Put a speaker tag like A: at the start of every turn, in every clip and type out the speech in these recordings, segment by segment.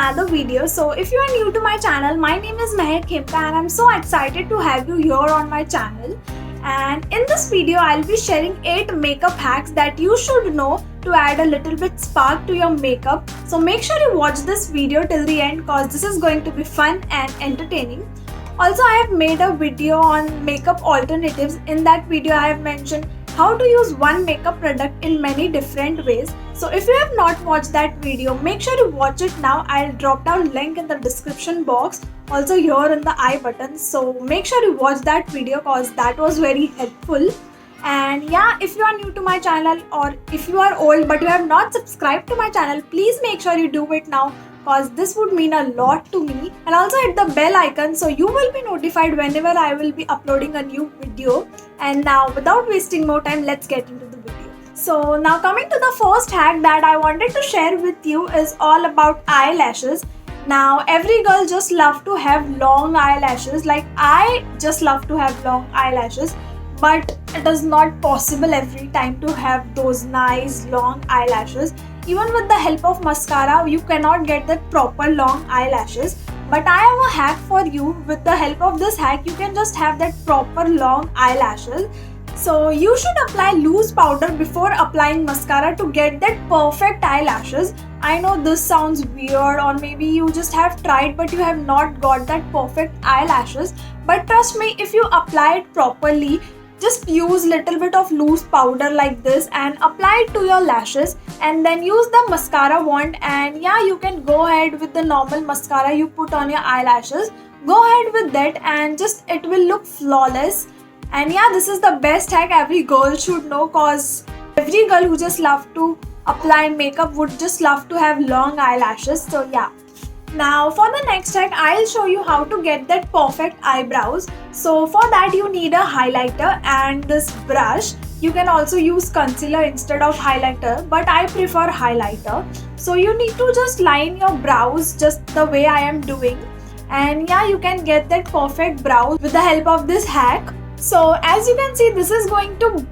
A: another video. So if you are new to my channel, my name is Mehak Khemka and I'm so excited to have you here on my channel. And in this video, I'll be sharing 8 makeup hacks that you should know to add a little bit spark to your makeup. So make sure you watch this video till the end because this is going to be fun and entertaining. Also, I have made a video on makeup alternatives. In that video, I have mentioned how to use one makeup product in many different ways. So if you have not watched that video, make sure you watch it now. I'll drop down link in the description box, also here in the I button. So make sure you watch that video because that was very helpful. And yeah, if you are new to my channel or if you are old but you have not subscribed to my channel, please make sure you do it now because this would mean a lot to me. And also hit the bell icon so you will be notified whenever I will be uploading a new video. And now without wasting more time, let's get into the video. So now coming to the first hack that I wanted to share with you is all about eyelashes. Now every girl just love to have long eyelashes. Like I just love to have long eyelashes, but it is not possible every time to have those nice long eyelashes. Even with the help of mascara, you cannot get that proper long eyelashes. But I have a hack for you. With the help of this hack, you can just have that proper long eyelashes. So you should apply loose powder before applying mascara to get that perfect eyelashes. I know this sounds weird, or maybe you just have tried but you have not got that perfect eyelashes. But trust me, if you apply it properly, just use little bit of loose powder like this and apply it to your lashes, and then use the mascara wand, and yeah, you can go ahead with the normal mascara you put on your eyelashes. Go ahead with that and just it will look flawless. And yeah, this is the best hack every girl should know because every girl who just love to apply makeup would just love to have long eyelashes. So yeah. Now for the next hack, I'll show you how to get that perfect eyebrows. So for that you need a highlighter and this brush. You can also use concealer instead of highlighter, but I prefer highlighter. So you need to just line your brows just the way I am doing. And yeah, you can get that perfect brows with the help of this hack. So as you can see, this is going to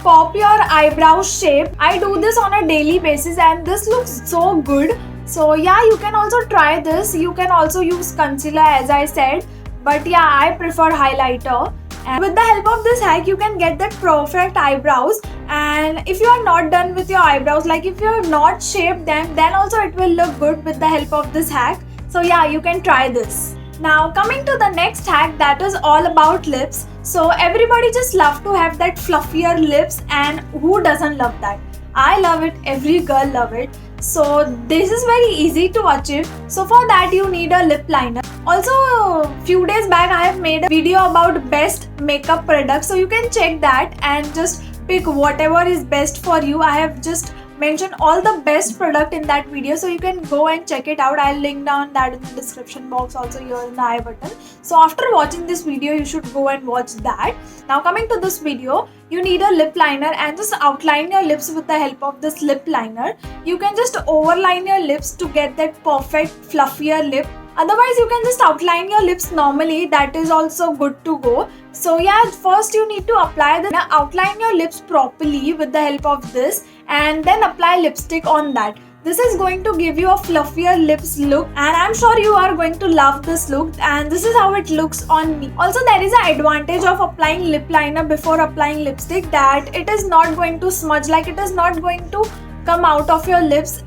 A: pop your eyebrow shape. I do this on a daily basis and this looks so good. So yeah, you can also try this. You can also use concealer as I said, but yeah, I prefer highlighter. And with the help of this hack, you can get that perfect eyebrows. And if you are not done with your eyebrows, like if you have not shaped them, then also it will look good with the help of this hack. So yeah, you can try this. Now coming to the next hack, that is all about lips. So everybody just love to have that fluffier lips, and who doesn't love that? I love it, every girl love it. So this is very easy to achieve. So for that you need a lip liner. Also few days back I have made a video about best makeup products, so you can check that and just pick whatever is best for you. I have just mentioned all the best product in that video, so you can go and check it out. I'll link down that in the description box, also here in the I button. So after watching this video, you should go and watch that. Now coming to this video, you need a lip liner and just outline your lips with the help of this lip liner. You can just overline your lips to get that perfect fluffier lip. Otherwise, you can just outline your lips normally. That is also good to go. So yeah, first you need to apply the outline your lips properly with the help of this, and then apply lipstick on that. This is going to give you a fluffier lips look, and I'm sure you are going to love this look, and this is how it looks on me. Also, there is an advantage of applying lip liner before applying lipstick, that it is not going to smudge, like it is not going to come out of your lips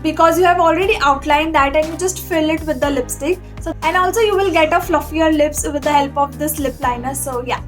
A: because you have already outlined that and you just fill it with the lipstick. So, and also you will get a fluffier lips with the help of this lip liner. So yeah.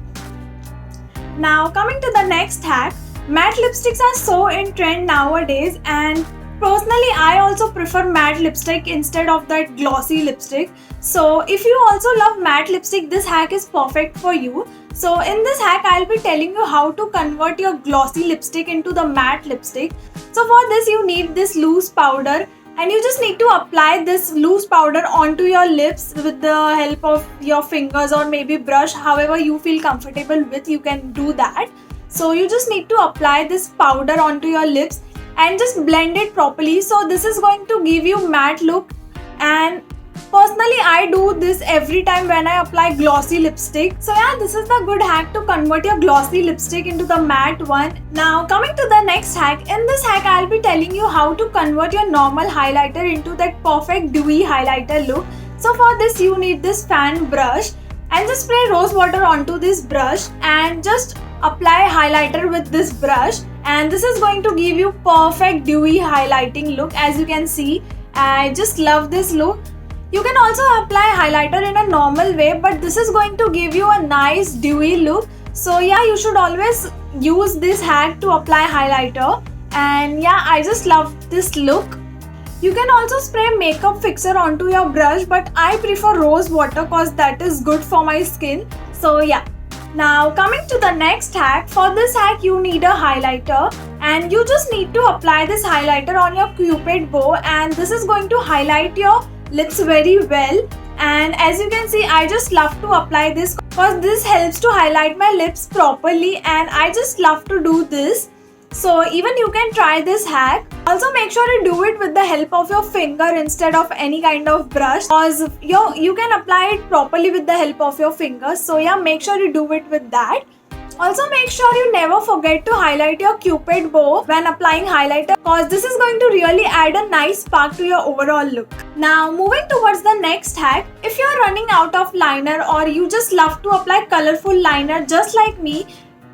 A: Now coming to the next hack, matte lipsticks are so in trend nowadays, and personally I also prefer matte lipstick instead of that glossy lipstick. So if you also love matte lipstick, this hack is perfect for you. So in this hack, I'll be telling you how to convert your glossy lipstick into the matte lipstick. So for this you need this loose powder, and you just need to apply this loose powder onto your lips with the help of your fingers or maybe brush, however you feel comfortable with, you can do that. So you just need to apply this powder onto your lips and just blend it properly. So this is going to give you matte look, and Personally, I do this every time when I apply glossy lipstick. So yeah, this is the good hack to convert your glossy lipstick into the matte one. Now coming to the next hack. In this hack, I'll be telling you how to convert your normal highlighter into that perfect dewy highlighter look. So for this, you need this fan brush and just spray rose water onto this brush and just apply highlighter with this brush, and this is going to give you perfect dewy highlighting look. As you can see, I just love this look. You can also apply highlighter in a normal way, but this is going to give you a nice dewy look. So yeah, you should always use this hack to apply highlighter, and yeah, I just love this look. You can also spray makeup fixer onto your brush, but I prefer rose water cause that is good for my skin. So yeah. Now coming to the next hack. For this hack, you need a highlighter, and you just need to apply this highlighter on your cupid bow, and this is going to highlight your lips very well. And as you can see, I just love to apply this because this helps to highlight my lips properly, and I just love to do this. So even you can try this hack. Also make sure you do it with the help of your finger instead of any kind of brush, because you can apply it properly with the help of your fingers. So yeah, make sure you do it with that. Also make sure you never forget to highlight your cupid bow when applying highlighter, because this is going to really add a nice spark to your overall look. Now moving towards the next hack. If you are running out of liner or you just love to apply colorful liner just like me,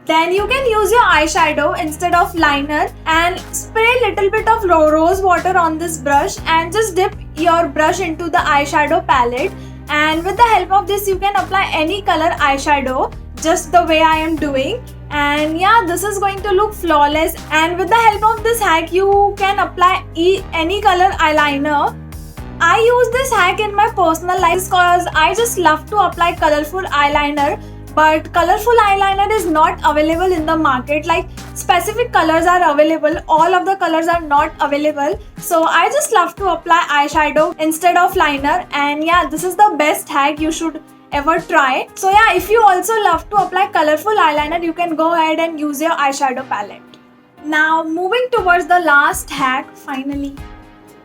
A: then you can use your eyeshadow instead of liner and spray a little bit of rose water on this brush and just dip your brush into the eyeshadow palette, and with the help of this you can apply any color eyeshadow just the way I am doing. And yeah, this is going to look flawless, and with the help of this hack you can apply any color eyeliner. I use this hack in my personal life because I just love to apply colorful eyeliner, but colorful eyeliner is not available in the market. Like specific colors are available, all of the colors are not available. So I just love to apply eyeshadow instead of liner, and yeah, this is the best hack you should ever try. So yeah, if you also love to apply colorful eyeliner, you can go ahead and use your eyeshadow palette. Now moving towards the last hack finally.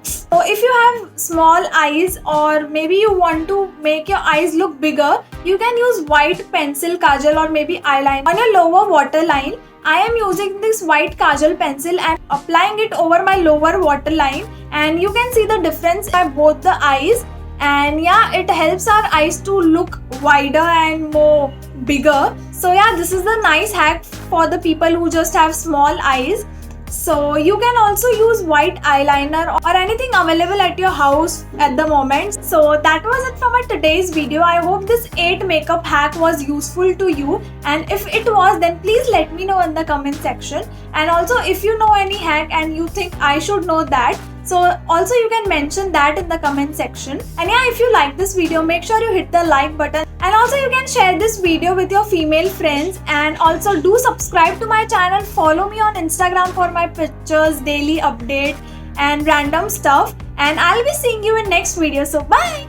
A: So if you have small eyes or maybe you want to make your eyes look bigger, you can use white pencil kajal or maybe eyeliner on your lower waterline. I am using this white kajal pencil and applying it over my lower waterline, and you can see the difference by both the eyes. And yeah, it helps our eyes to look wider and more bigger. So yeah, this is the nice hack for the people who just have small eyes. So you can also use white eyeliner or anything available at your house at the moment. So that was it for my today's video. I hope this 8 makeup hack was useful to you, and if it was, then please let me know in the comment section. And also if you know any hack and you think I should know that, so also you can mention that in the comment section. And yeah, if you like this video, make sure you hit the like button, and also you can share this video with your female friends, and also do subscribe to my channel. Follow me on Instagram for my pictures, daily update and random stuff, and I'll be seeing you in next video. So bye.